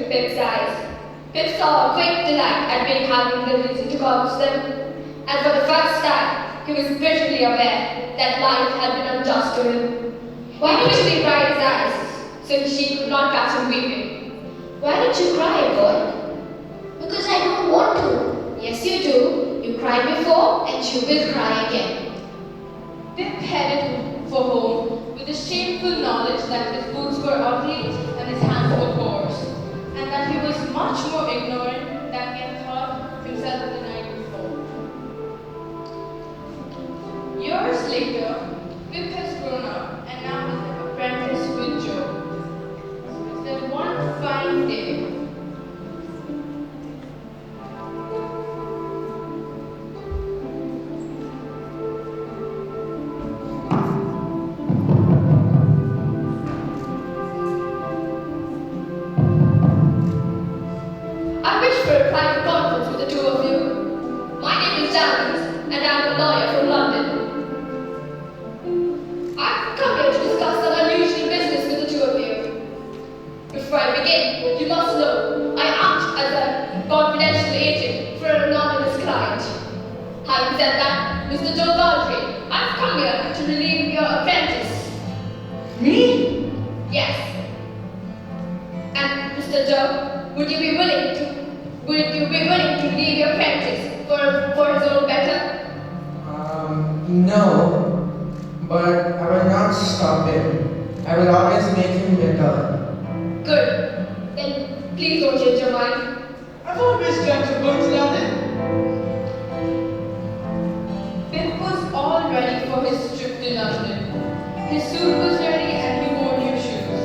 to Pip's eyes. Pip saw a quick delight at being having the reason to accomplish them, and for the first time, he was bitterly aware that life had been unjust to him. He quickly dried his eyes, so she could not catch him weeping. Why did you cry, boy? Because I don't want to. Yes, you do. You cried before, and you will cry again. Pip headed for home with the shameful knowledge that his boots were ugly and his hands were coarse, and that he was much more ignorant than he had thought himself the night before. Years later, Pip has grown up and now is an apprentice with Joe. So then one fine day, I wish for a private conference with the two of you. My name is Daniels, and I'm a lawyer from London. I've come here to discuss some unusual business with the two of you. Before I begin, you must know I act as a confidential agent for an anonymous client. Having said that, Mr. Joe Baldry, I've come here to relieve your apprentice. Me? Yes. And Mr. Joe, would you be willing to leave your apprentice for his own better? No. But I will not stop him. I will always make him better. Good. Then please don't change your mind. I've always dreamt of going to London. Pip was all ready for his trip to London. His suit was ready and he wore new shoes.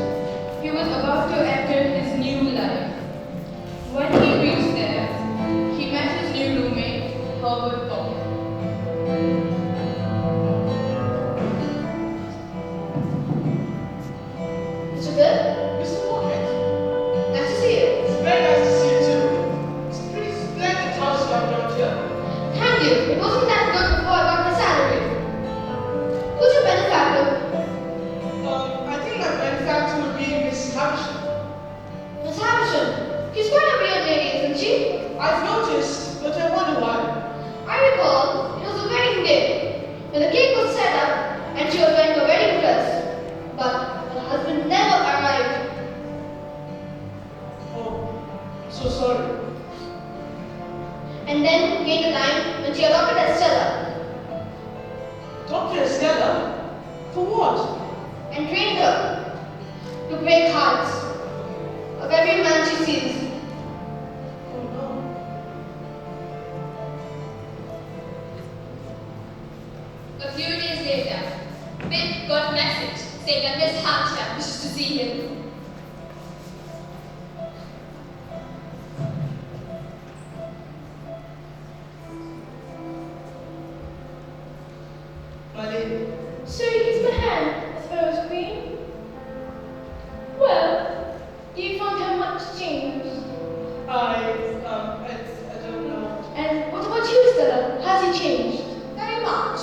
He was about to enter his new life. When he reached there, he met his new roommate, Herbert Thorpe. Mr. Bill, Mr. Walker, nice to see you. it's very nice to see you too. It's a pretty splendid house you have around here. Thank you. It wasn't that good before I got my salary. Who's your benefactor? I think my benefactor would be Miss Havisham. Miss Havisham. She's quite a weird lady, isn't she? I've noticed, but I wonder why. I recall it was a wedding day when the cake was set up and she was wearing a wedding dress. But her husband never arrived. Oh, I'm so sorry. And then came the time when she adopted Estella Dr. Estella? For what? and trained her to break hearts of every man she sees. Oh no. A few days later, Pip got a message saying that Miss Hampshire wishes to see him. My lady. So you kiss my hand, I suppose, Queen? Well, do you find her much changed? I don't know. And what about you, Stella? Has he changed? Very much.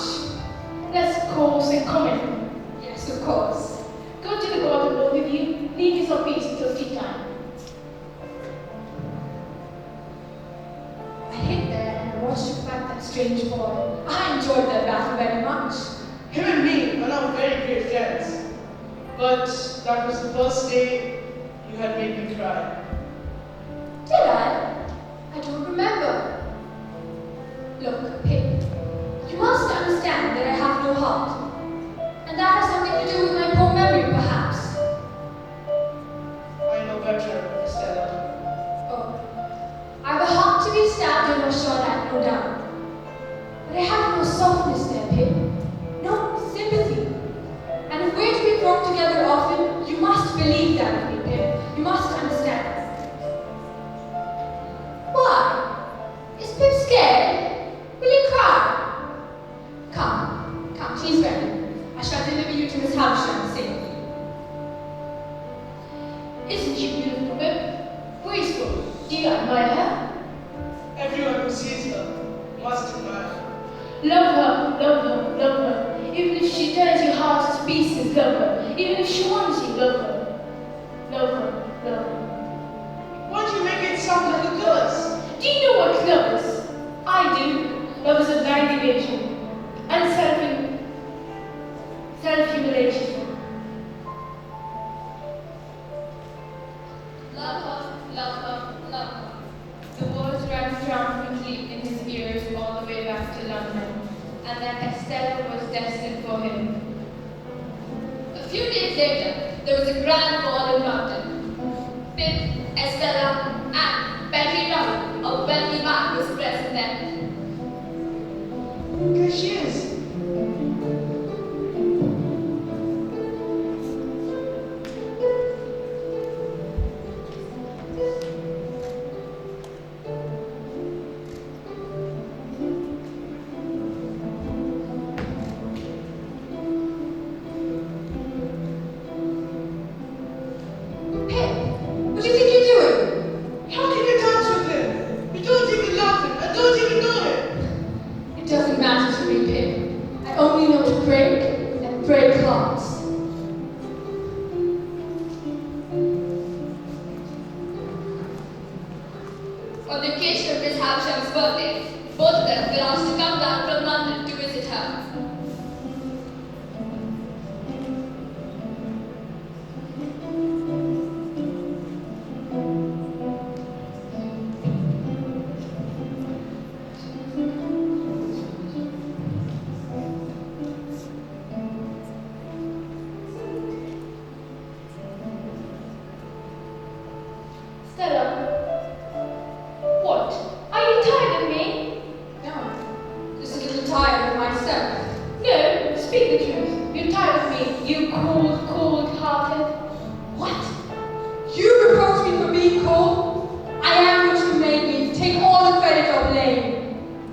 Less coarse and common. Yes, of course. Go to the garden, both of you. Leave yourself peace until tea time. I hid there and watched you fight that strange boy. I enjoyed that battle very much. Him and me are now very great friends. But that was the first day you had made me cry. Did I? I don't remember. Look, Pip, you must understand that I have no heart. And that has something to do with my poor memory, perhaps. I know better, Estella. Oh, I have a heart to be stabbed and was shot at, no doubt. But I have no softness there, Pip. No sympathy. And if we're to be brought together often, you must believe that of me, Pip. You must understand. Why? Is Pip scared? Will he cry? Come, she's ready. I shall deliver you to Miss Havisham safely. Isn't she beautiful, Pip? Graceful. Do you admire her? Everyone who sees her must admire her. Love her, love her, love her. Even if she tears your heart to pieces, love her. Even if she wants you, love her. Love her, love her. Why sound like a curse. Do you know what love is? I do. Love is a blind devotion and self-humiliation. Love her, love her, love her. The words rang triumphantly in his ears all the way back to London, and that Estella was destined for him. A few days later, there was a grand ball in London. Pip, Estella, and Betty Young, a wealthy man, was present there. There she is. What do you think you're doing? How can you dance with him? You don't even love him. I don't even know him. It doesn't matter to me, Pip. I only know to break and break hearts. On the occasion of Miss Havisham's birthday, both of them were asked to come down from London to visit her. Stella, what? Are you tired of me? No, just a little tired of myself. No, speak the truth. You're tired of me, you cold-hearted. What? You reproach me for being cold? I am what you made me. Take all the credit or blame.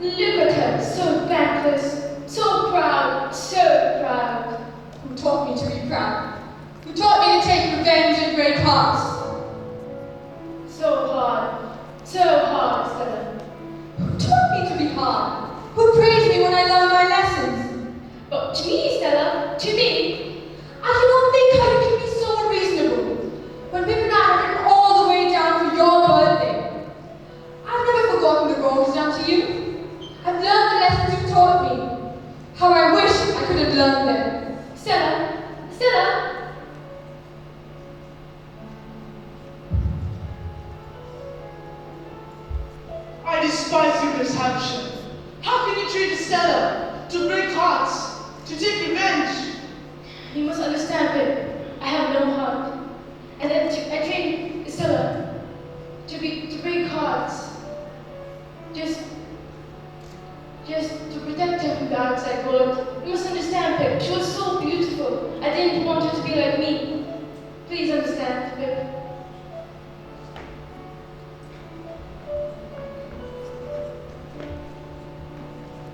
Look at her, so thankless, so proud, so proud. Who taught me to be proud? Who taught me to take revenge and break hearts? So hard, Stella. Who taught me to be hard? Who praised me when I learned my lessons? But to me, Stella, to me, I cannot think how you can be so unreasonable. When Pip and I have written all the way down for your birthday. I've never forgotten the wrongs done to you. I've learned the lessons you taught me. How I wish I could have learned them. Stella, I despise you, Miss Havisham. How can you treat Estella to break hearts, to take revenge? you must understand, Pip. I have no heart. And then I trained Stella to break hearts. Just to protect her from the outside world. You must understand, Pip. She was so beautiful. I didn't want her to be like me. Please understand, Pip.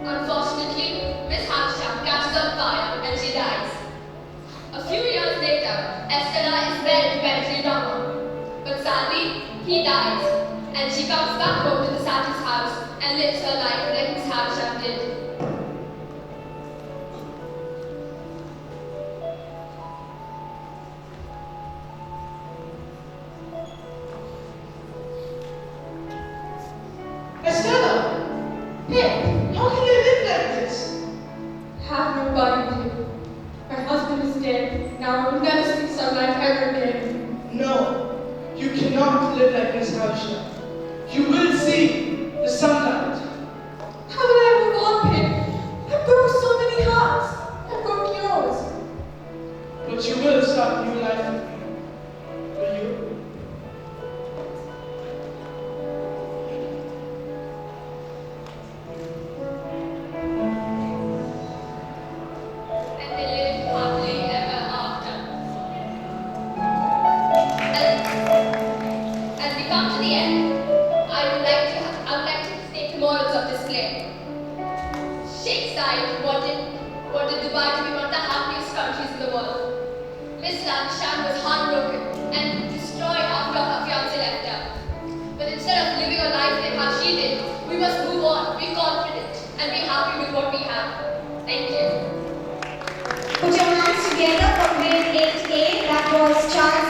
Unfortunately, Miss Havisham catches on fire and she dies. A few years later, Estella is married to Bentley Drummer. But sadly, he dies, and she comes back home to the Sattys' house and lives her life like Miss Havisham did. Estella, Pip, how can you live like this? have nobody, Pip. My husband is dead. Now I will never see sunlight ever again. No, you cannot live like Miss Havisham. You will see the sunlight. How will I move on, Pip? I broke so many hearts. I broke yours. But you will start a new life with me. Will you? And they lived happily ever after. As we come to the end, I would like to state the morals of this play. Sheikh Zayed wanted Dubai to be one of the happiest countries in the world. Miss Havisham was heartbroken and destroyed after her fiancé left her. But instead of living a life like how she did, we must move on, be confident, and be happy with what we have. Thank you. Put your hands together for grade 8A. That was Charles